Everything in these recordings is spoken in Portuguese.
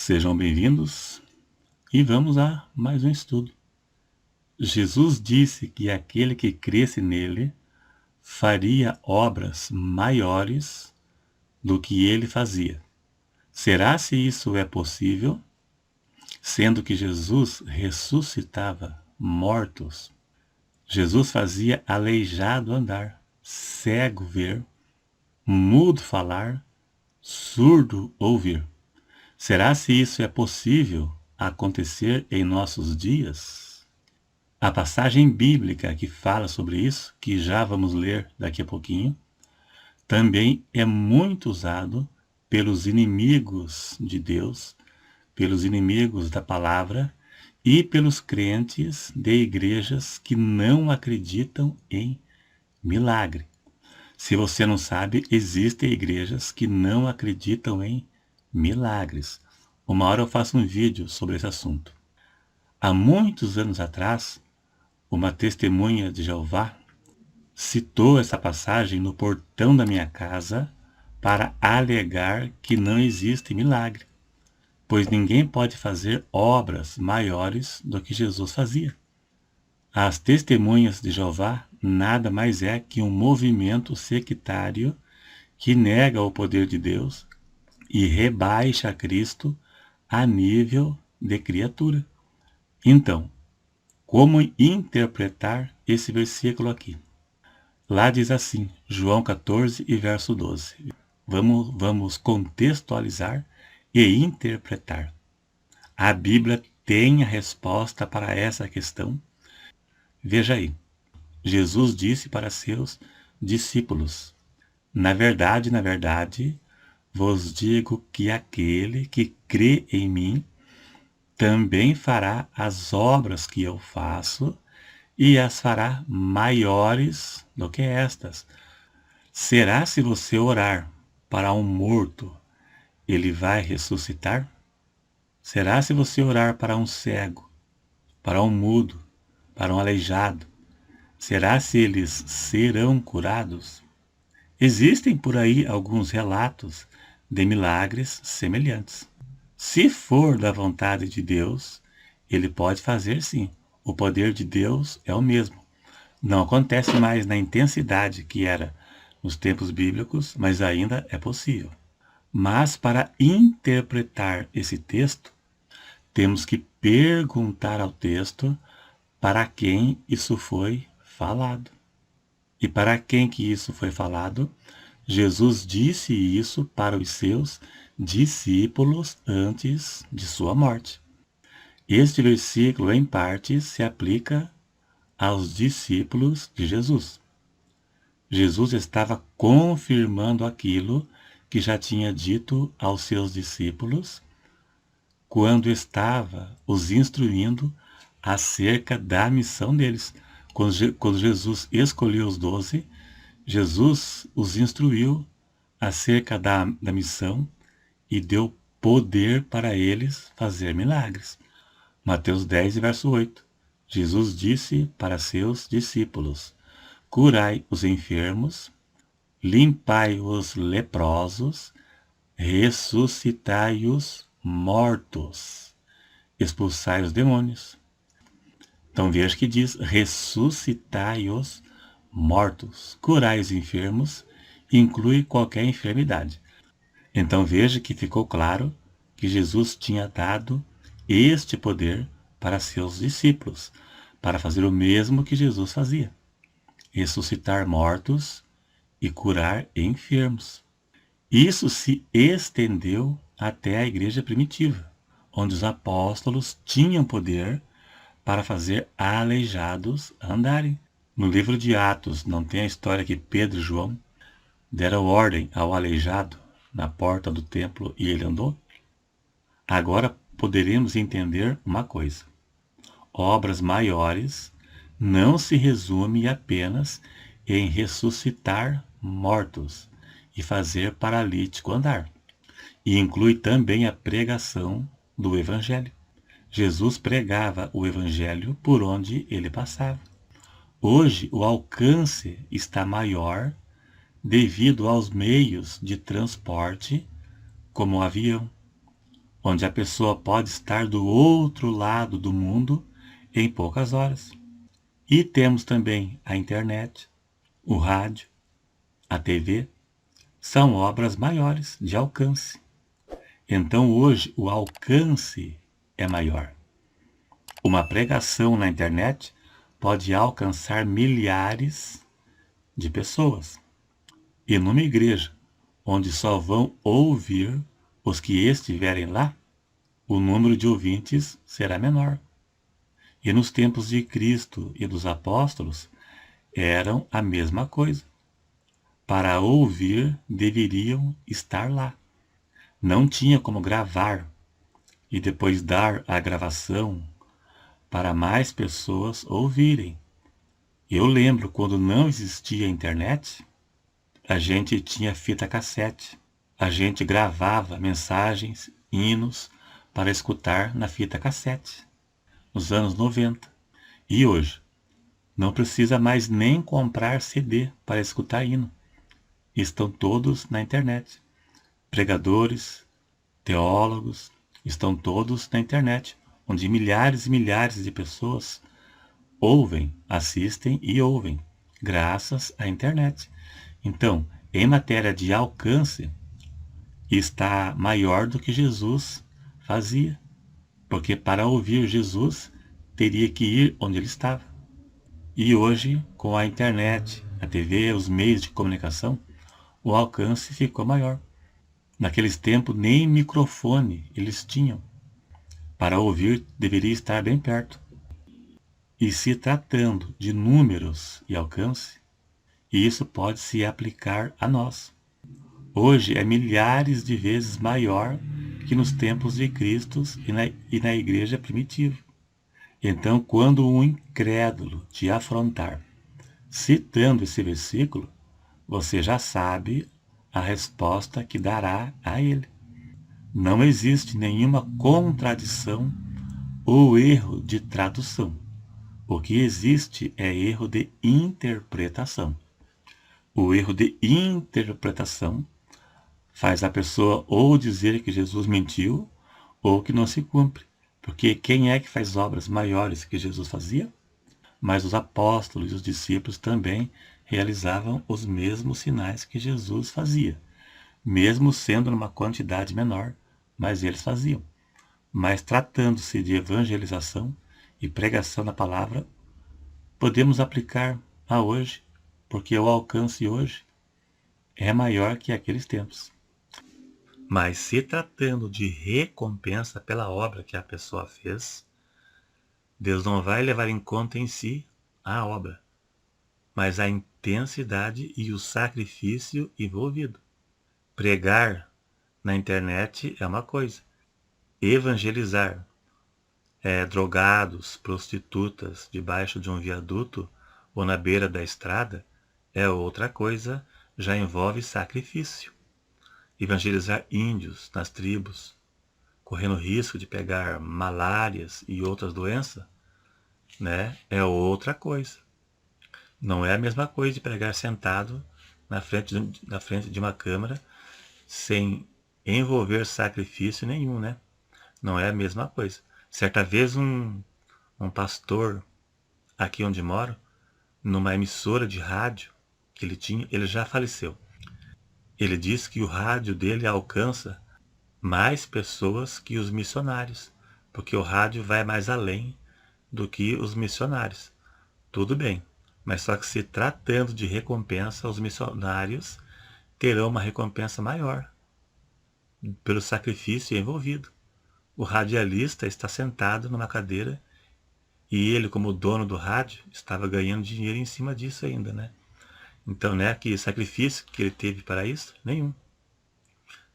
Sejam bem-vindos e vamos a mais um estudo. Jesus disse que aquele que cresce nele faria obras maiores do que ele fazia. Será se isso é possível? Sendo que Jesus ressuscitava mortos, Jesus fazia aleijado andar, cego ver, mudo falar, surdo ouvir. Será se isso é possível acontecer em nossos dias? A passagem bíblica que fala sobre isso, que já vamos ler daqui a pouquinho, também é muito usado pelos inimigos de Deus, pelos inimigos da palavra e pelos crentes de igrejas que não acreditam em milagre. Se você não sabe, existem igrejas que não acreditam em milagres. Uma hora eu faço um vídeo sobre esse assunto. Há muitos anos atrás, uma testemunha de Jeová citou essa passagem no portão da minha casa para alegar que não existe milagre, pois ninguém pode fazer obras maiores do que Jesus fazia. As testemunhas de Jeová nada mais é que um movimento sectário que nega o poder de Deus e rebaixa Cristo a nível de criatura. Então, como interpretar esse versículo aqui? Lá diz assim, João 14 e verso 12. Vamos contextualizar e interpretar. A Bíblia tem a resposta para essa questão. Veja aí, Jesus disse para seus discípulos, na verdade, vos digo que aquele que crê em mim também fará as obras que eu faço e as fará maiores do que estas. Será se você orar para um morto, ele vai ressuscitar? Será se você orar para um cego, para um mudo, para um aleijado, será se eles serão curados? Existem por aí alguns relatos de milagres semelhantes. Se for da vontade de Deus, ele pode fazer sim. O poder de Deus é o mesmo. Não acontece mais na intensidade que era nos tempos bíblicos, mas ainda é possível. Mas para interpretar esse texto, temos que perguntar ao texto para quem isso foi falado. E para quem que isso foi falado? Jesus disse isso para os seus discípulos antes de sua morte. Este versículo, em parte, se aplica aos discípulos de Jesus. Jesus estava confirmando aquilo que já tinha dito aos seus discípulos quando estava os instruindo acerca da missão deles. Quando Jesus escolheu os 12, Jesus os instruiu acerca da missão e deu poder para eles fazer milagres. Mateus 10, verso 8. Jesus disse para seus discípulos, curai os enfermos, limpai os leprosos, ressuscitai os mortos, expulsai os demônios. Então veja que diz, ressuscitai os mortos, curai os enfermos, inclui qualquer enfermidade. Então veja que ficou claro que Jesus tinha dado este poder para seus discípulos, para fazer o mesmo que Jesus fazia, ressuscitar mortos e curar enfermos. Isso se estendeu até a igreja primitiva, onde os apóstolos tinham poder para fazer aleijados andarem. No livro de Atos, não tem a história que Pedro e João deram ordem ao aleijado na porta do templo e ele andou? Agora poderemos entender uma coisa. Obras maiores não se resume apenas em ressuscitar mortos e fazer paralítico andar. E inclui também a pregação do Evangelho. Jesus pregava o Evangelho por onde ele passava. Hoje o alcance está maior devido aos meios de transporte, como o avião, onde a pessoa pode estar do outro lado do mundo em poucas horas. E temos também a internet, o rádio, a TV, são obras maiores de alcance. Então hoje o alcance é maior. Uma pregação na internet pode alcançar milhares de pessoas. E numa igreja, onde só vão ouvir os que estiverem lá, o número de ouvintes será menor. E nos tempos de Cristo e dos apóstolos, eram a mesma coisa. Para ouvir, deveriam estar lá. Não tinha como gravar e depois dar a gravação para mais pessoas ouvirem. Eu lembro quando não existia internet, a gente tinha fita cassete. A gente gravava mensagens, hinos para escutar na fita cassete, nos anos 90. E hoje, não precisa mais nem comprar CD para escutar hino. Estão todos na internet. Pregadores, teólogos, estão todos na internet, onde milhares e milhares de pessoas ouvem, assistem e ouvem, graças à internet. Então, em matéria de alcance, está maior do que Jesus fazia, porque para ouvir Jesus, teria que ir onde ele estava. E hoje, com a internet, a TV, os meios de comunicação, o alcance ficou maior. Naqueles tempos, nem microfone eles tinham. Para ouvir, deveria estar bem perto. E se tratando de números e alcance, isso pode se aplicar a nós. Hoje é milhares de vezes maior que nos tempos de Cristo e na igreja primitiva. Então, quando um incrédulo te afrontar, citando esse versículo, você já sabe a resposta que dará a ele. Não existe nenhuma contradição ou erro de tradução. O que existe é erro de interpretação. O erro de interpretação faz a pessoa ou dizer que Jesus mentiu ou que não se cumpre. Porque quem é que faz obras maiores que Jesus fazia? Mas os apóstolos e os discípulos também realizavam os mesmos sinais que Jesus fazia, mesmo sendo numa quantidade menor, mas eles faziam. Mas tratando-se de evangelização e pregação da palavra, podemos aplicar a hoje, porque o alcance hoje é maior que aqueles tempos. Mas se tratando de recompensa pela obra que a pessoa fez, Deus não vai levar em conta em si a obra, mas a intensidade e o sacrifício envolvido. Pregar na internet é uma coisa. Evangelizar drogados, prostitutas debaixo de um viaduto ou na beira da estrada é outra coisa, já envolve sacrifício. Evangelizar índios nas tribos, correndo risco de pegar malárias e outras doenças, né, é outra coisa. Não é a mesma coisa de pregar sentado na frente de uma câmara sem envolver sacrifício nenhum, né? Não é a mesma coisa. Certa vez um pastor aqui onde moro, numa emissora de rádio que ele tinha, ele já faleceu. Ele disse que o rádio dele alcança mais pessoas que os missionários, porque o rádio vai mais além do que os missionários. Tudo bem, mas só que se tratando de recompensa, os missionários terão uma recompensa maior pelo sacrifício envolvido. O radialista está sentado numa cadeira e ele, como dono do rádio, estava ganhando dinheiro em cima disso ainda, né? Então, né, que sacrifício que ele teve para isso? Nenhum.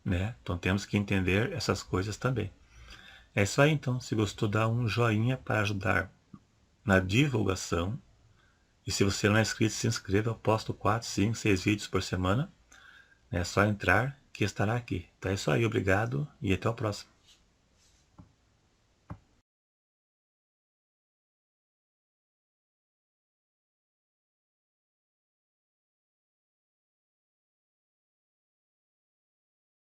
Né? Então temos que entender essas coisas também. É isso aí então. Se gostou, dá um joinha para ajudar na divulgação. E se você não é inscrito, se inscreva. Eu posto 4, 5, 6 vídeos por semana. É só entrar que estará aqui. Então é isso aí. Obrigado e até o próximo.